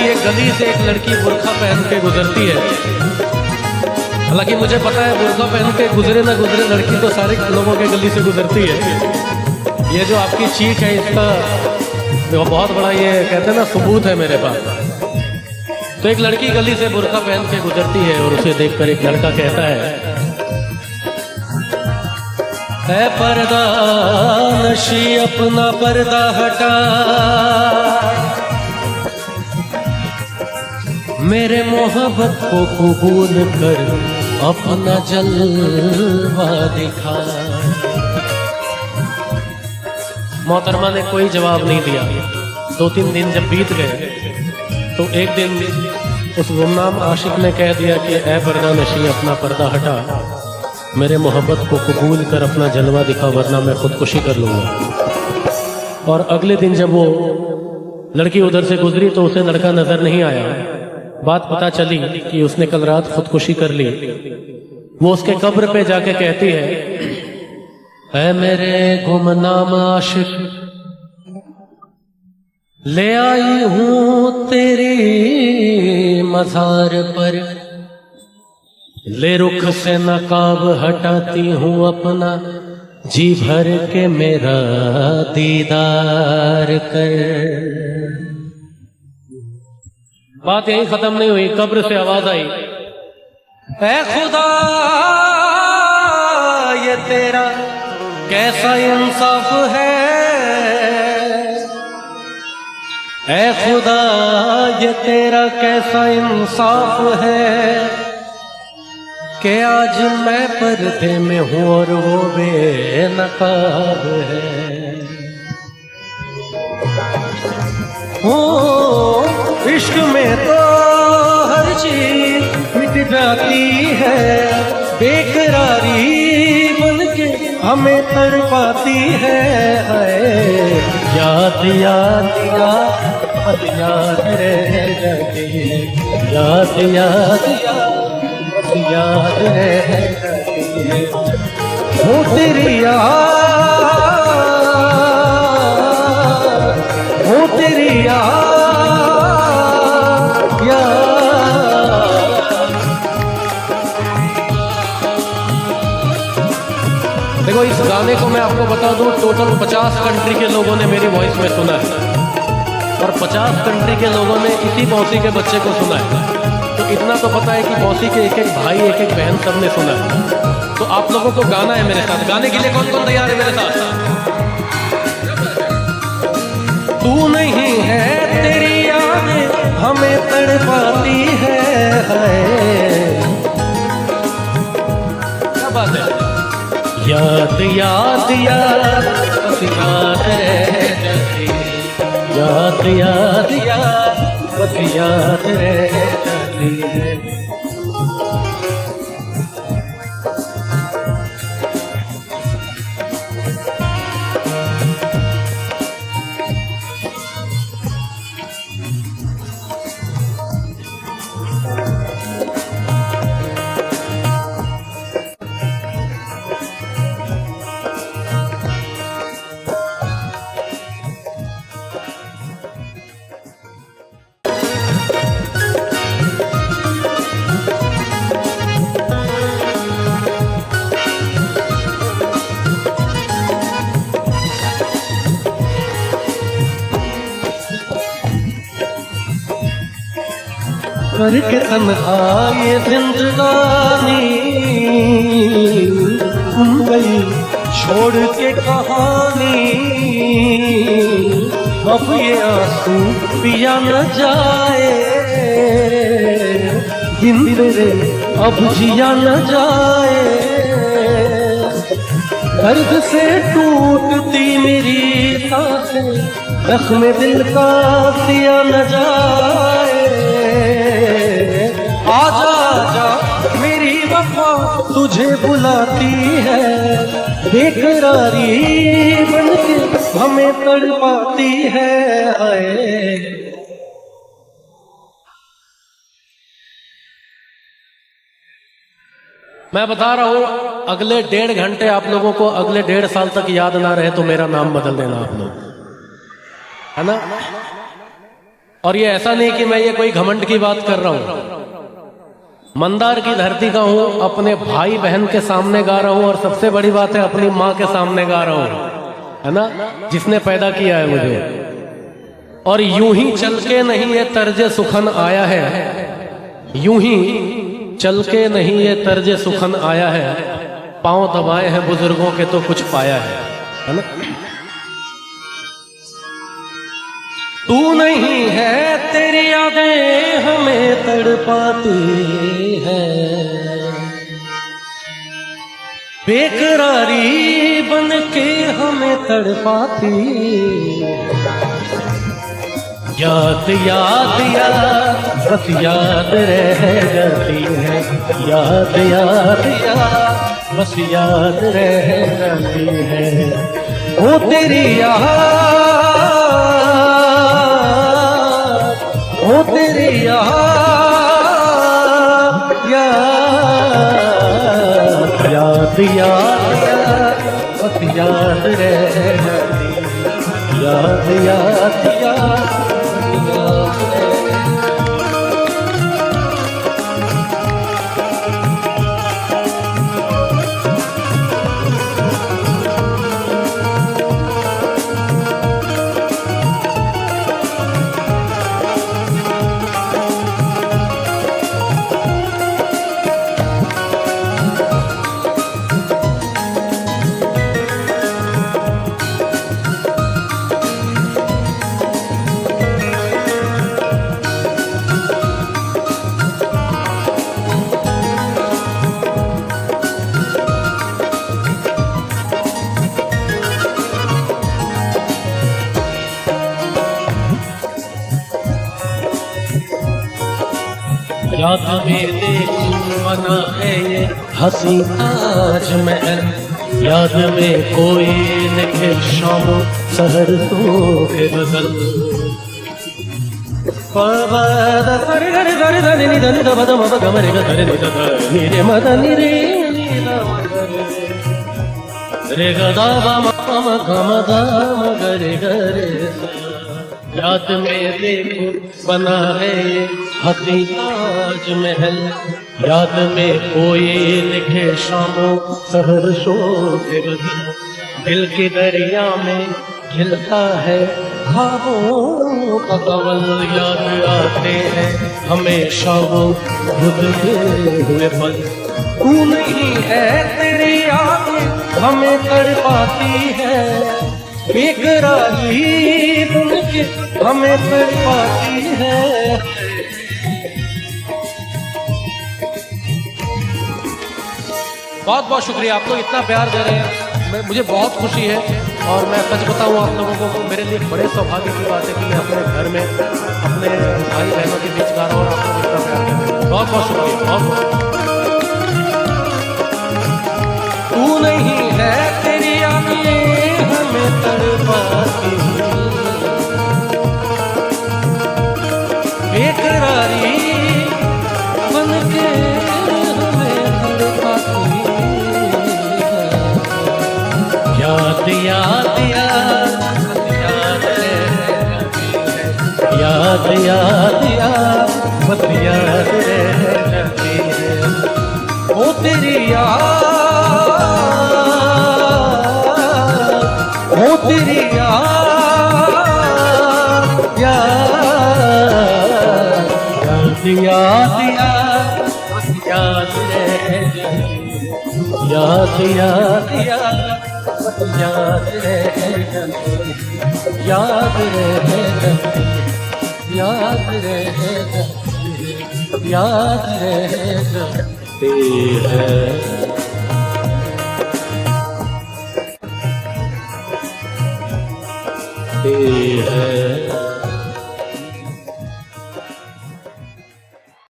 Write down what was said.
एक गली से एक लड़की बुर्खा पहन के गुजरती है। हालांकि मुझे पता है बुर्खा पहन के गुजरे ना गुजरे, लड़की तो सारे लोगों के गली से गुजरती है। ये जो आपकी चीख है इसका बहुत बड़ा, ये कहते हैं ना, सबूत है मेरे पास। तो एक लड़की गली से बुर्खा पहन के गुजरती है और उसे देखकर एक लड़का कहता है, ऐ पर्दा नशी अपना पर्दा हटा, मेरे मोहब्बत को कबूल कर अपना जलवा दिखा। मोहतरमा ने कोई जवाब नहीं दिया। 2-3 दिन जब बीत गए तो एक दिन उस गुमनाम आशिक ने कह दिया कि ऐ पर्दा नशी अपना पर्दा हटा, मेरे मोहब्बत को कबूल कर अपना जलवा दिखा, वरना मैं खुदकुशी कर लूँगा। और अगले दिन जब वो लड़की उधर से गुजरी तो उसे लड़का नजर नहीं आया। बात पता चली कि उसने कल रात खुदकुशी कर ली। वो उसके कब्र पे जाके कहती है, ऐ मेरे गुमनाम आशिक, ले आई हूँ तेरी मज़ार पर, ले रुख से नकाब हटाती हूँ अपना, जी भर के मेरा दीदार कर। बात यही खत्म नहीं हुई, कब्र से आवाज आई, ऐ खुदा ये तेरा कैसा इंसाफ है, ऐ खुदा ये तेरा कैसा इंसाफ है, कि आज मैं पर्दे में हूँ और वो बेनकाब है। हो इश्क में तो हर चीज मिट जाती है, बेकरारी बन के हमें तड़पाती है। याद याद याद याद रह जाती है, याद याद याद है वो तेरी याद, वो तेरी याद। देखो इस गाने को मैं आपको बता दूं, टोटल 50 कंट्री के लोगों ने मेरी वॉइस में सुना है और 50 कंट्री के लोगों ने इसी मौसी के बच्चे को सुना है। तो इतना तो पता है कि मौसी के एक एक भाई एक एक बहन सब ने सुना है। तो आप लोगों को गाना है मेरे साथ। गाने के लिए कौन कौन तैयार है मेरे साथ? तू नहीं है तेरी यादें हमें तड़पाती है, क्या बात है। याद याद याद बस याद रह जाती, याद याद याद बस याद रह जाती है। करके तन्हा ये जिंदगानी घूम गई छोड़ के कहानी, अब ये आंसू पिया न जाए, दिन तेरे अब जिया न जाए। दर्द से टूटती मेरी सांसें, जख्म दिल का सिया न जाए। आजा आजा मेरी वफा तुझे बुलाती है, बेकरारी बनके हमें तड़पाती है। मैं बता रहा हूं, अगले 1.5 घंटे आप लोगों को अगले 1.5 साल तक याद ना रहे तो मेरा नाम बदल देना आप लोग, है ना। और ये ऐसा नहीं कि मैं ये कोई घमंड की बात कर रहा हूं, मंदार की धरती का हूं, अपने भाई बहन के सामने गा रहा हूं, और सबसे बड़ी बात है अपनी माँ के सामने गा रहा हूं, है ना, जिसने पैदा किया है मुझे। और यूं ही चल के नहीं ये तर्ज सुखन आया है, यूं ही चल के नहीं ये तर्ज सुखन आया है, पांव दबाए हैं बुजुर्गों के तो कुछ पाया है ना। तू नहीं है तेरी यादें हमें तड़पाती है, बेकरारी बन के हमें तड़पाती। याद याद याद बस याद रह जाती है, याद याद याद बस याद रह जाती है। वो तेरी याद, वो तेरी याद, याद याद याद बस याद रह जाती है, याद याद याद। याद में देखूं बना है ये हंसी ताजमहल, याद में कोई लिखे शाम सहर तो के बदल। याद में देखूं बना है ये हंसी ताजमहल, याद में कोई लिखे शामों सहर शो के बदल। दिल के दरिया में खिलता है ख्वाबों का कवल, याद आते हैं हमेशा वो गुजरे हुए पल। तू नहीं है तेरी यादें हमें तड़पाती है, बेकरारी बन के हमें तड़पाती है। बहुत बहुत शुक्रिया, आप लोग इतना प्यार दे रहे हैं, मुझे बहुत खुशी है। और मैं सच बताऊं आप लोगों को, मेरे लिए बड़े सौभाग्य की बात है कि मैं अपने घर में अपने भाई बहनों के बीच गा रहा हूँ और आप लोग इतना प्यार दे रहे हैं। बहुत बहुत शुक्रिया, बहुत। तू नहीं है तेरी यादें हमें तड़पाती, बेकरारी बन के हमें तड़पाती। याद याद याद याद याद याद याद बस याद रह जाती है। वो तेरी याद, वो तेरी याद, याद याद याद याद रह जाती, याद याद याद याद रह जाती, याद रह जाती, याद रह जाती, याद रह जाती है। है